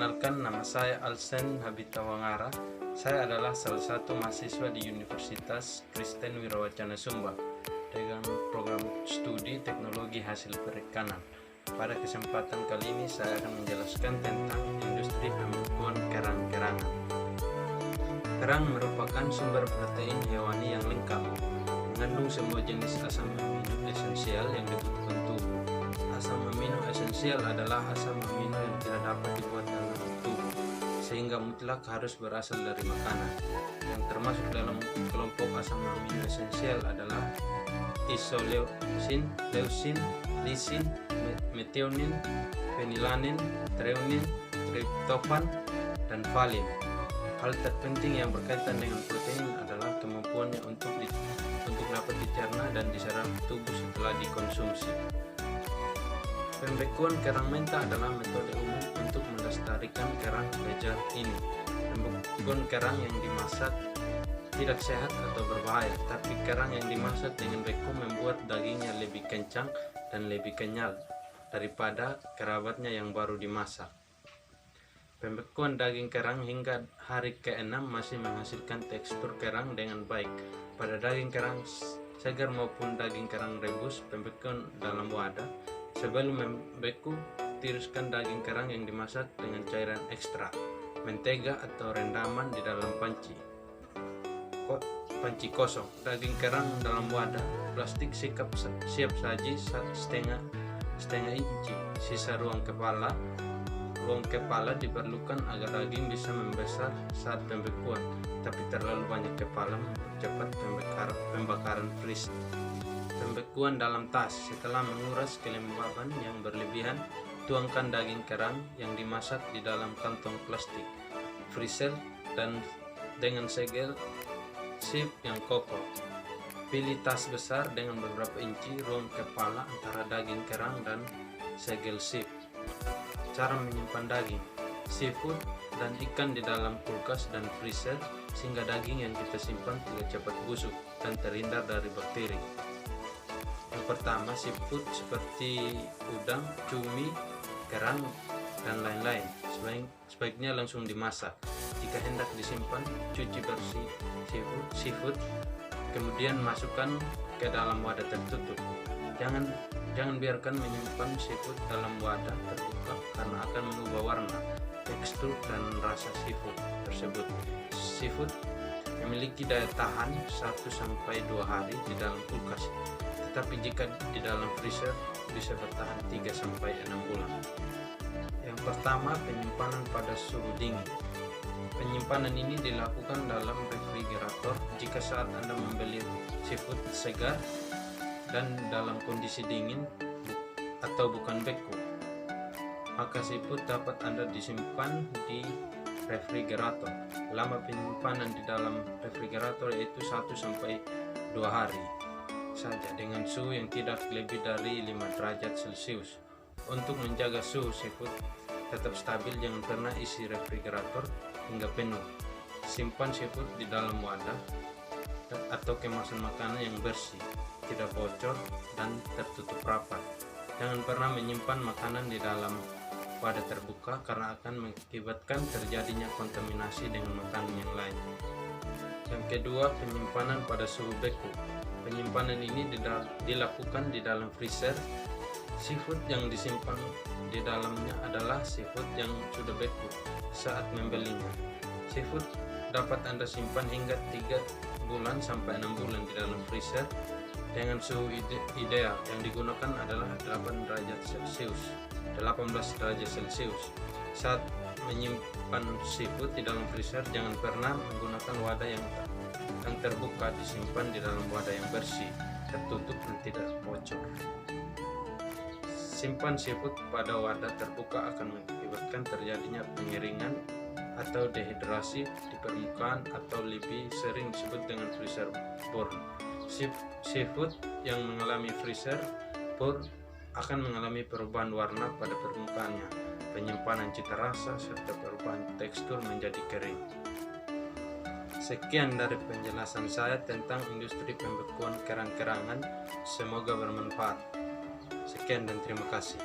Perkenalkan, nama saya Alsen Habita Wangara. Saya adalah salah satu mahasiswa di Universitas Kristen Wirawacana Sumba dengan program studi teknologi hasil perikanan. Pada kesempatan kali ini saya akan menjelaskan tentang industri pembekuan kerang-kerangan. Kerang merupakan sumber protein hewani yang lengkap, mengandung semua jenis asam amino esensial yang dibutuhkan tubuh. Asam amino esensial adalah asam amino yang tidak dapat dibuat dalam tubuh, sehingga mutlak harus berasal dari makanan. Yang termasuk dalam kelompok asam amino esensial adalah isoleucin, leucin, lisin, methionine, phenylalanine, threonine, tryptophan, dan valin. Hal terpenting yang berkaitan dengan protein adalah kemampuannya untuk dapat dicerna dan diserap tubuh setelah dikonsumsi. Pembekuan kerang mentah adalah metode umum untuk melestarikan kerang lejar ini. Pembekuan kerang yang dimasak tidak sehat atau berbahaya, tapi kerang yang dimasak dengan beku membuat dagingnya lebih kencang dan lebih kenyal daripada kerabatnya yang baru dimasak. Pembekuan daging kerang hingga hari ke-6 masih menghasilkan tekstur kerang dengan baik. Pada daging kerang segar maupun daging kerang rebus, pembekuan dalam wadah. Sebelum membeku, tiriskan daging kerang yang dimasak dengan cairan ekstrak, mentega atau rendaman di dalam panci kosong. Daging kerang dalam wadah plastik siap saji setengah inci. Sisa ruang kepala diperlukan agar daging bisa membesar saat pembekuan, tapi terlalu banyak kepala mempercepat pembakaran fris. Pembekuan dalam tas. Setelah menguras kelembaban yang berlebihan, tuangkan daging kerang yang dimasak di dalam kantong plastik freezer dan dengan segel sip yang kokoh. Pilih tas besar dengan beberapa inci ruang kepala antara daging kerang dan segel sip. Cara menyimpan daging, seafood dan ikan di dalam kulkas dan freezer sehingga daging yang kita simpan tidak cepat busuk dan terhindar dari bakteri. Yang pertama, seafood seperti udang, cumi, kerang, dan lain-lain sebaiknya langsung dimasak. Jika hendak disimpan, cuci bersih seafood, kemudian masukkan ke dalam wadah tertutup. Jangan biarkan menyimpan seafood dalam wadah terbuka karena akan mengubah warna, tekstur, dan rasa seafood tersebut. Seafood memiliki daya tahan 1-2 hari di dalam kulkas, tetapi jika di dalam freezer bisa bertahan 3-6 bulan. Yang pertama, penyimpanan pada suhu dingin. Penyimpanan ini dilakukan dalam refrigerator jika saat Anda membeli seafood segar dan dalam kondisi dingin atau bukan beku, maka seafood dapat Anda disimpan di refrigerator. Lama penyimpanan di dalam refrigerator yaitu 1-2 hari saja dengan suhu yang tidak lebih dari 5 derajat Celcius. Untuk menjaga suhu seafood tetap stabil, jangan pernah isi refrigerator hingga penuh. Simpan seafood di dalam wadah atau kemasan makanan yang bersih, tidak bocor, dan tertutup rapat. Jangan pernah menyimpan makanan di dalam wadah terbuka karena akan mengakibatkan terjadinya kontaminasi dengan makanan yang lain. Yang kedua, penyimpanan pada suhu beku. Penyimpanan ini dilakukan di dalam freezer. Seafood yang disimpan di dalamnya adalah seafood yang sudah beku saat membelinya. Seafood dapat Anda simpan hingga 3 bulan sampai 6 bulan di dalam freezer dengan suhu ideal. Yang digunakan adalah 18 derajat Celcius. Saat menyimpan seafood di dalam freezer, jangan pernah menggunakan wadah yang terbuka. Disimpan di dalam wadah yang bersih, tertutup, dan tidak bocor. Simpan seafood pada wadah terbuka akan mengakibatkan terjadinya pengeringan atau dehidrasi di permukaan atau lebih sering disebut dengan freezer burn. Seafood yang mengalami freezer burn akan mengalami perubahan warna pada permukaannya, penyimpanan cita rasa, serta perubahan tekstur menjadi kering. Sekian dari penjelasan saya tentang industri pembekuan kerang-kerangan. Semoga bermanfaat. Sekian dan terima kasih.